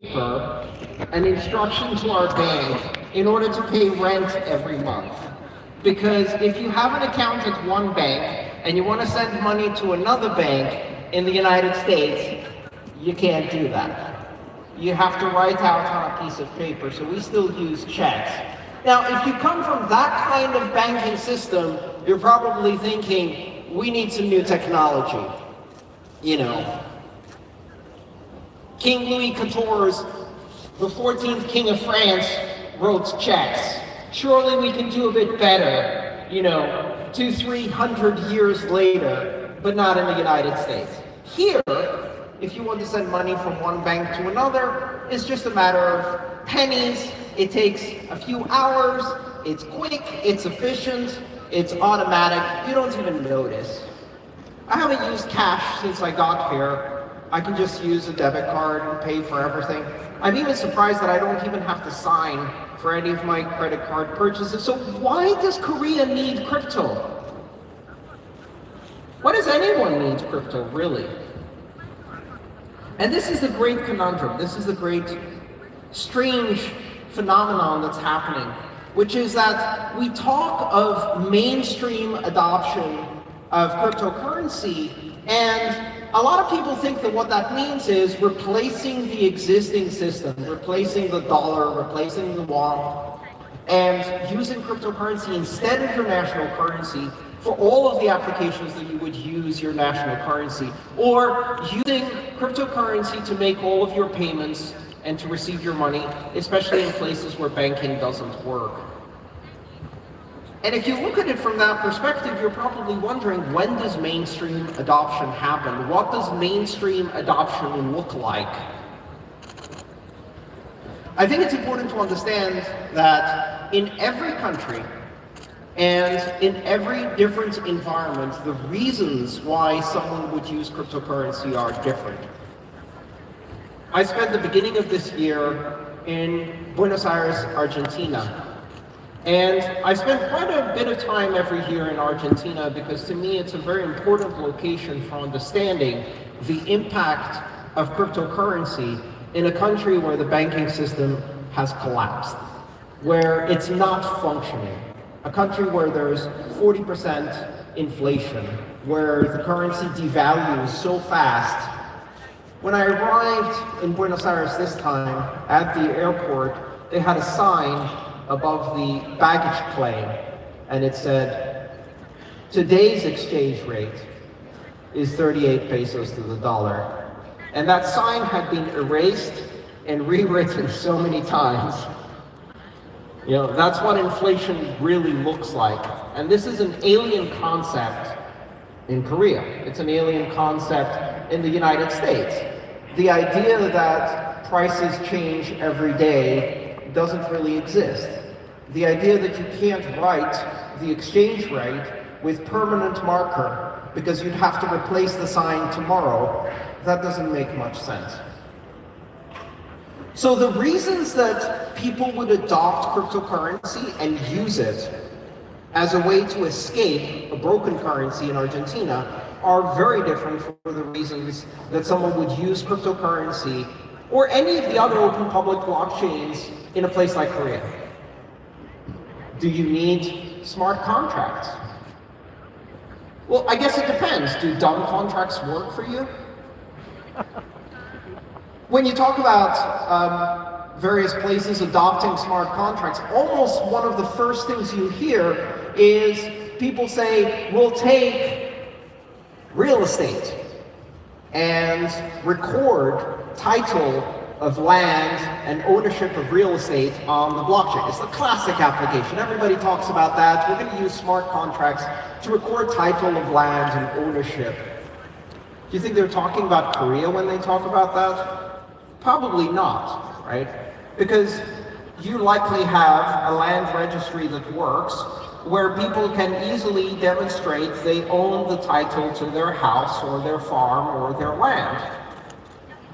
paper an instruction to our bank in order to pay rent every month. Because if you have an account at one bank and you want to send money to another bank in the United States, you can't do that. You have to write out on a piece of paper, so we still use checks. Now, if you come from that kind of banking system, you're probably thinking, we need some new technology. You know, King Louis XIV, the 14th King of France, wrote checks. Surely we can do a bit better, 200-300 years later, but not in the United States. Here, if you want to send money from one bank to another, it's just a matter of pennies. It takes a few hours, it's quick, it's efficient, it's automatic, you don't even notice. I haven't used cash since I got here. I can just use a debit card and pay for everything. I'm even surprised that I don't even have to sign for any of my credit card purchases. So why does Korea need crypto? Why does anyone need crypto, really? And this is the great conundrum. This is the great, strange phenomenon that's happening, which is that we talk of mainstream adoption of cryptocurrency, and a lot of people think that what that means is replacing the existing system, replacing the dollar, replacing the won, and using cryptocurrency instead of your national currency for all of the applications that you would use your national currency, or using cryptocurrency to make all of your payments and to receive your money, especially in places where banking doesn't work. And if you look at it from that perspective, you're probably wondering, when does mainstream adoption happen? What does mainstream adoption look like? I think it's important to understand that in every country and in every different environment, the reasons why someone would use cryptocurrency are different. I spent the beginning of this year in Buenos Aires, Argentina. And I spend quite a bit of time every year in Argentina because to me it's a very important location for understanding the impact of cryptocurrency in a country where the banking system has collapsed, where it's not functioning, a country where there's 40% inflation, where the currency devalues so fast. When I arrived in Buenos Aires this time at the airport, they had a sign above the baggage claim, and it said, today's exchange rate is 38 pesos to the dollar. And that sign had been erased and rewritten so many times. That's what inflation really looks like. And this is an alien concept in Korea. It's an alien concept in the United States. The idea that prices change every day doesn't really exist. The idea that you can't write the exchange rate with permanent marker because you'd have to replace the sign tomorrow, that doesn't make much sense. So the reasons that people would adopt cryptocurrency and use it as a way to escape a broken currency in Argentina are very different from the reasons that someone would use cryptocurrency or any of the other open public blockchains in a place like Korea. Do you need smart contracts? Well, I guess it depends. Do dumb contracts work for you? When you talk about various places adopting smart contracts, almost one of the first things you hear is people say, we'll take real estate and record title of land and ownership of real estate on the blockchain. It's the classic application. Everybody talks about that. We're going to use smart contracts to record title of land and ownership. Do you think they're talking about Korea when they talk about that? Probably not, right? Because you likely have a land registry that works where people can easily demonstrate they own the title to their house or their farm or their land.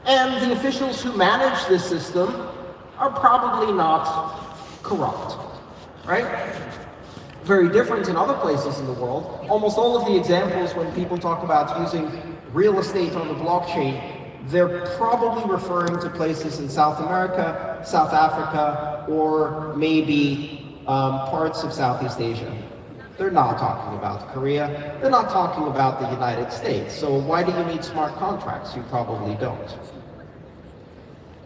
And the officials who manage this system are probably not corrupt, right? Very different in other places in the world. Almost all of the examples when people talk about using real estate on the blockchain they're probably referring to places in South America, South Africa, or maybe parts of Southeast Asia. They're not talking about Korea. They're not talking about the United States. So why do you need smart contracts? You probably don't.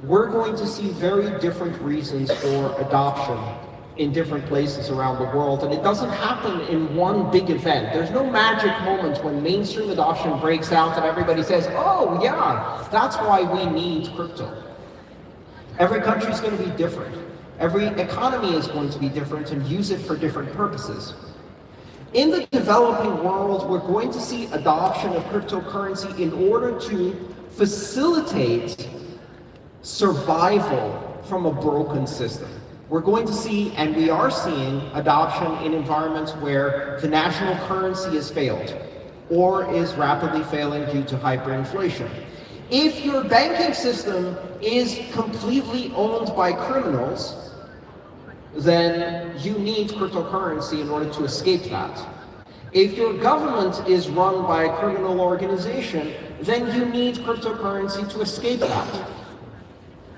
We're going to see very different reasons for adoption in different places around the world, and it doesn't happen in one big event. There's no magic moment when mainstream adoption breaks out and everybody says, oh yeah, that's why we need crypto. Every country is going to be different. Every economy is going to be different and use it for different purposes. In the developing world, we're going to see adoption of cryptocurrency in order to facilitate survival from a broken system. We're going to see, and we are seeing, adoption in environments where the national currency has failed or is rapidly failing due to hyperinflation. If your banking system is completely owned by criminals, then you need cryptocurrency in order to escape that. If your government is run by a criminal organization, then you need cryptocurrency to escape that.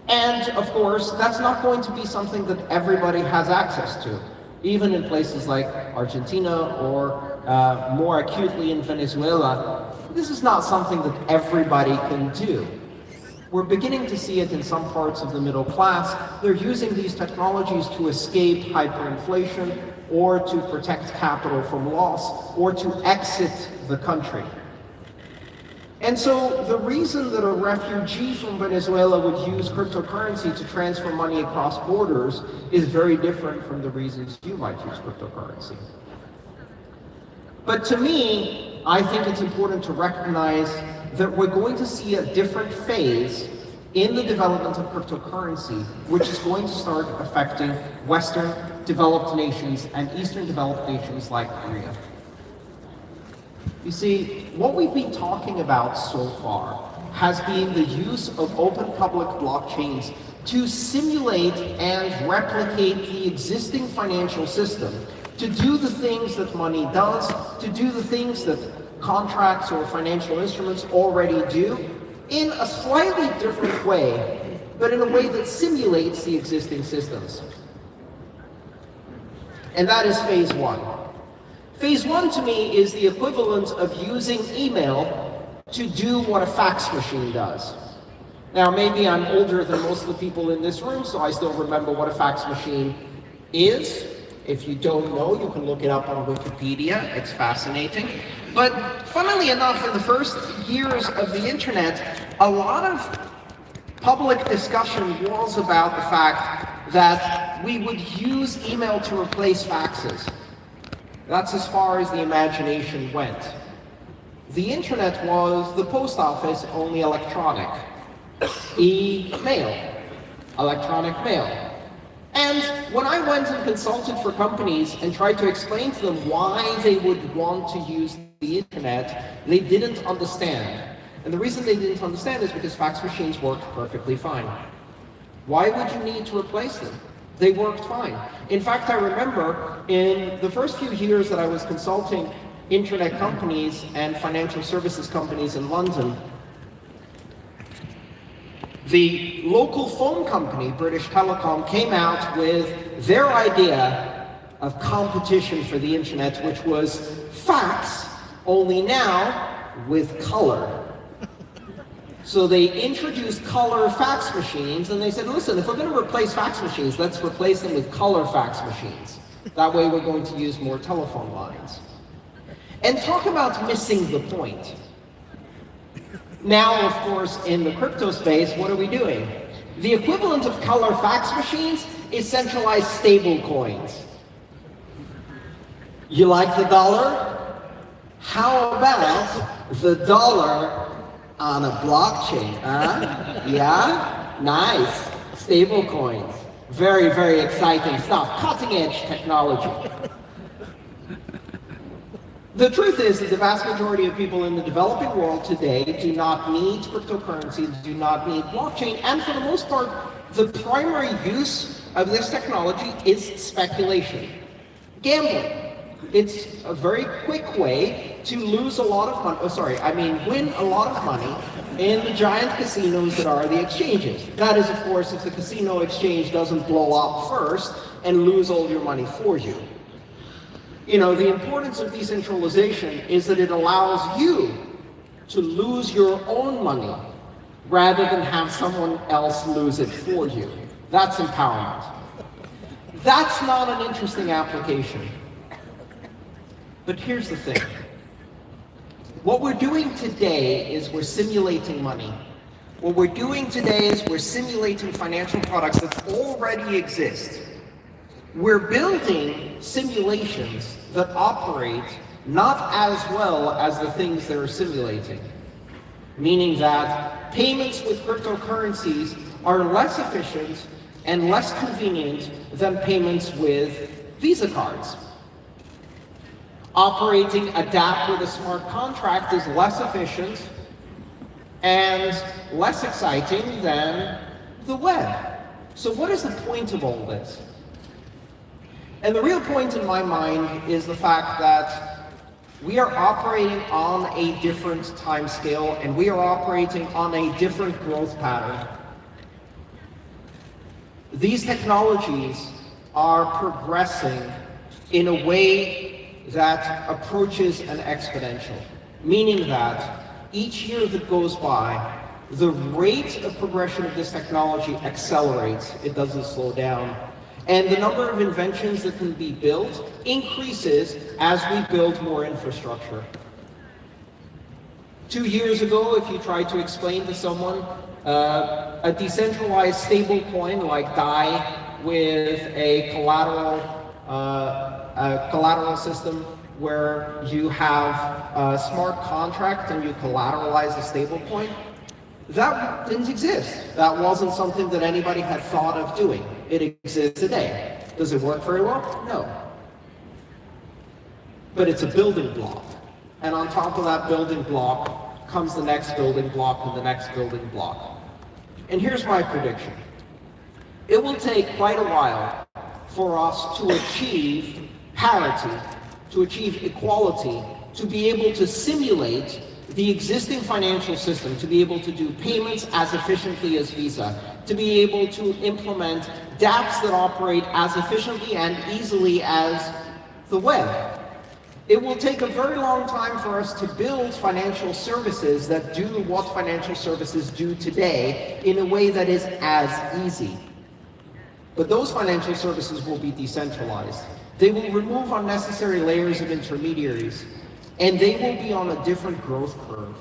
And of course, that's not going to be something that everybody has access to. Even in places like Argentina or more acutely in Venezuela, this is not something that everybody can do. We're beginning to see it in some parts of the middle class. They're using these technologies to escape hyperinflation or to protect capital from loss or to exit the country. And so the reason that a refugee from Venezuela would use cryptocurrency to transfer money across borders is very different from the reasons you might use cryptocurrency. But to me, I think it's important to recognize that we're going to see a different phase in the development of cryptocurrency, which is going to start affecting Western developed nations and Eastern developed nations like Korea. You see, what we've been talking about so far has been the use of open public blockchains to simulate and replicate the existing financial system, to do the things that money does, to do the things that contracts or financial instruments already do, in a slightly different way, but in a way that simulates the existing systems. And that is phase one. Phase one to me is the equivalent of using email to do what a fax machine does. Now, maybe I'm older than most of the people in this room, so I still remember what a fax machine is. If you don't know, you can look it up on Wikipedia. It's fascinating. But funnily enough, in the first years of the internet, a lot of public discussion was about the fact that we would use email to replace faxes. That's as far as the imagination went. The internet was the post office, only electronic. E-mail, electronic mail. And when I went and consulted for companies and tried to explain to them why they would want to use the internet, they didn't understand. And the reason they didn't understand is because fax machines worked perfectly fine. Why would you need to replace them? They worked fine. In fact, I remember in the first few years that I was consulting internet companies and financial services companies in London, the local phone company, British Telecom, came out with their idea of competition for the internet, which was fax, only now with color. So they introduced color fax machines, and they said, listen, if we're going to replace fax machines, let's replace them with color fax machines. That way we're going to use more telephone lines. And talk about missing the point. Now, of course, in the crypto space, what are we doing? The equivalent of color fax machines is centralized stable coins. You like the dollar? How about the dollar on a blockchain, huh? Yeah? Nice. Stable coins. Very, very exciting stuff. Cutting edge technology. The truth is that the vast majority of people in the developing world today do not need cryptocurrency, do not need blockchain, and for the most part, the primary use of this technology is speculation. Gambling. It's a very quick way to lose a lot of money, win a lot of money in the giant casinos that are the exchanges. That is, of course, if the casino exchange doesn't blow up first and lose all your money for you. You know, the importance of decentralization is that it allows you to lose your own money rather than have someone else lose it for you. That's empowerment. That's not an interesting application. But here's the thing. What we're doing today is we're simulating money. What we're doing today is we're simulating financial products that already exist. We're building simulations that operate not as well as the things they're simulating. Meaning that payments with cryptocurrencies are less efficient and less convenient than payments with Visa cards. Operating a dApp with a smart contract is less efficient and less exciting than the web. So what is the point of all this? And the real point in my mind is the fact that we are operating on a different time scale and we are operating on a different growth pattern. These technologies are progressing in a way that approaches an exponential, meaning that each year that goes by, the rate of progression of this technology accelerates, it doesn't slow down. And the number of inventions that can be built increases as we build more infrastructure. 2 years ago, if you tried to explain to someone a decentralized stablecoin like DAI with a collateral system where you have a smart contract and you collateralize a stablecoin, that didn't exist. That wasn't something that anybody had thought of doing. It exists today. Does it work very well? No. But it's a building block. And on top of that building block comes the next building block and the next building block. And here's my prediction. It will take quite a while for us to achieve parity, to achieve equality, to be able to simulate the existing financial system, to be able to do payments as efficiently as Visa, to be able to implement dApps that operate as efficiently and easily as the web. It will take a very long time for us to build financial services that do what financial services do today in a way that is as easy. But those financial services will be decentralized. They will remove unnecessary layers of intermediaries, and they will be on a different growth curve.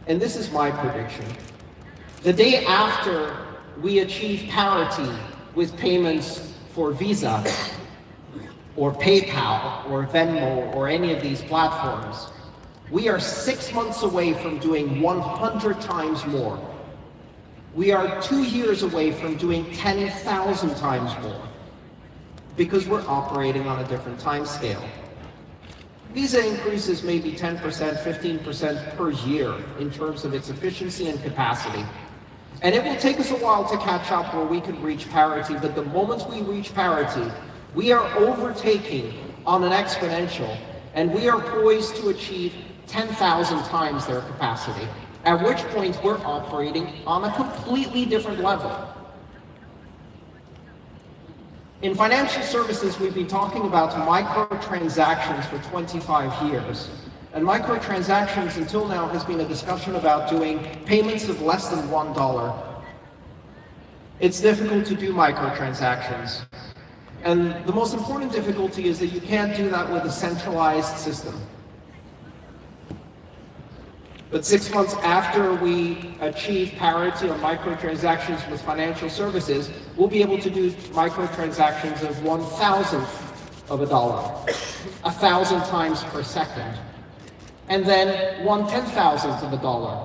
And this is my prediction. The day after we achieve parity with payments for Visa, or PayPal, or Venmo, or any of these platforms, we are 6 months away from doing 100 times more. We are 2 years away from doing 10,000 times more, because we're operating on a different time scale. Visa increases maybe 10%, 15% per year in terms of its efficiency and capacity. And it will take us a while to catch up where we can reach parity, but the moment we reach parity, we are overtaking on an exponential, and we are poised to achieve 10,000 times their capacity, at which point we're operating on a completely different level. In financial services, we've been talking about microtransactions for 25 years. And microtransactions until now has been a discussion about doing payments of less than $1. It's difficult to do microtransactions. And the most important difficulty is that you can't do that with a centralized system. But 6 months after we achieve parity on microtransactions with financial services, we'll be able to do microtransactions of 1,000th of a dollar, 1,000 times per second. And then 1/10,000th of a dollar,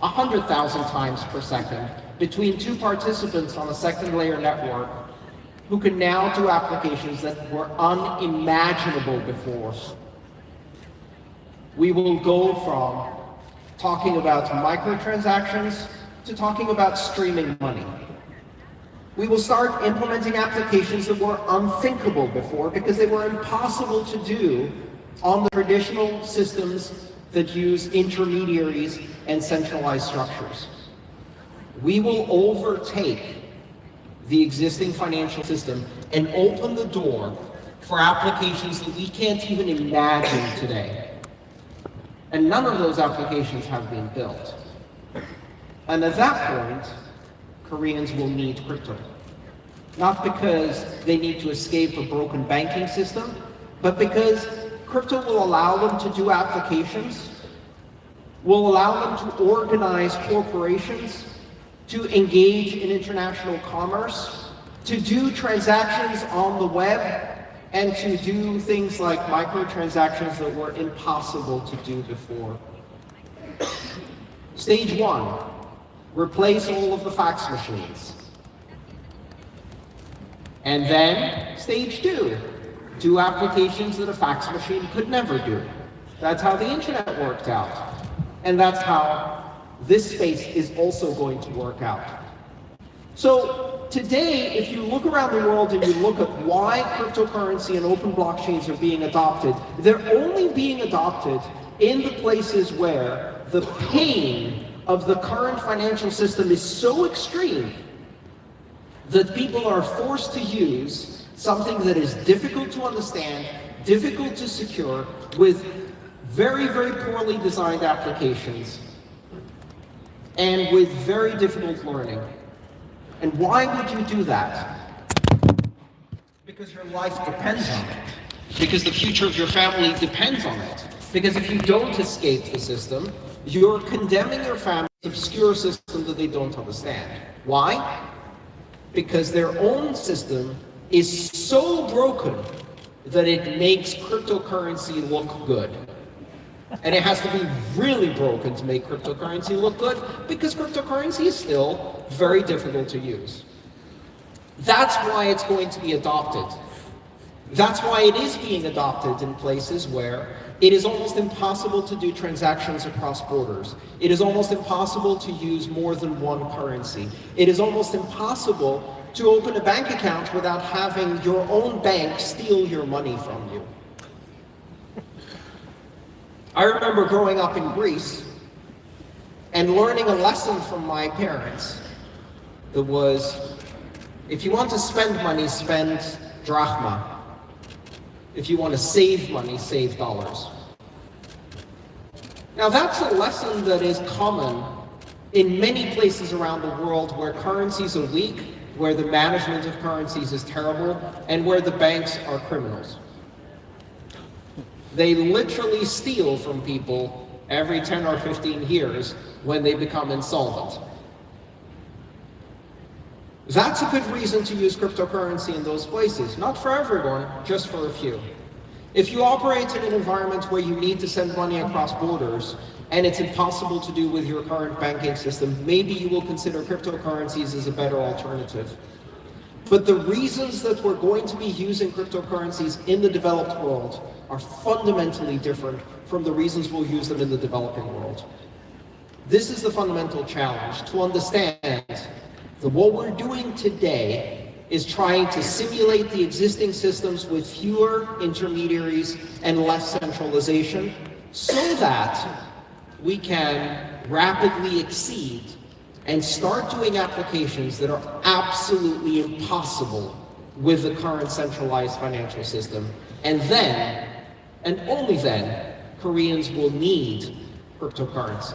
100,000 times per second, between two participants on a second layer network who can now do applications that were unimaginable before. We will go from talking about microtransactions to talking about streaming money. We will start implementing applications that were unthinkable before because they were impossible to do on the traditional systems that use intermediaries and centralized structures. We will overtake the existing financial system and open the door for applications that we can't even imagine today. And none of those applications have been built. And at that point, Koreans will need crypto. Not because they need to escape a broken banking system, but because crypto will allow them to do applications, will allow them to organize corporations, to engage in international commerce, to do transactions on the web, and to do things like microtransactions that were impossible to do before. Stage 1, replace all of the fax machines. And then, stage 2, do applications that a fax machine could never do. That's how the internet worked out. And that's how this space is also going to work out. So today, if you look around the world and you look at why cryptocurrency and open blockchains are being adopted, they're only being adopted in the places where the pain of the current financial system is so extreme that people are forced to use something that is difficult to understand, difficult to secure, with very, very poorly designed applications, and with very difficult learning. And why would you do that? Because your life depends on it. Because the future of your family depends on it. Because if you don't escape the system, you're condemning your family to an obscure system that they don't understand. Why? Because their own system is so broken that it makes cryptocurrency look good. And it has to be really broken to make cryptocurrency look good, because cryptocurrency is still very difficult to use. That's why it's going to be adopted. That's why it is being adopted in places where it is almost impossible to do transactions across borders. It is almost impossible to use more than one currency. It is almost impossible to open a bank account without having your own bank steal your money from you. I remember growing up in Greece and learning a lesson from my parents that was, if you want to spend money, spend drachma. If you want to save money, save dollars. Now that's a lesson that is common in many places around the world where currencies are weak, where the management of currencies is terrible, and where the banks are criminals. They literally steal from people every 10 or 15 years when they become insolvent. That's a good reason to use cryptocurrency in those places. Not for everyone, just for a few. If you operate in an environment where you need to send money across borders and it's impossible to do with your current banking system, maybe you will consider cryptocurrencies as a better alternative. But the reasons that we're going to be using cryptocurrencies in the developed world are fundamentally different from the reasons we'll use them in the developing world. This is the fundamental challenge, to understand that what we're doing today is trying to simulate the existing systems with fewer intermediaries and less centralization, so that we can rapidly exceed and start doing applications that are absolutely impossible with the current centralized financial system. And then, and only then, Koreans will need cryptocurrency.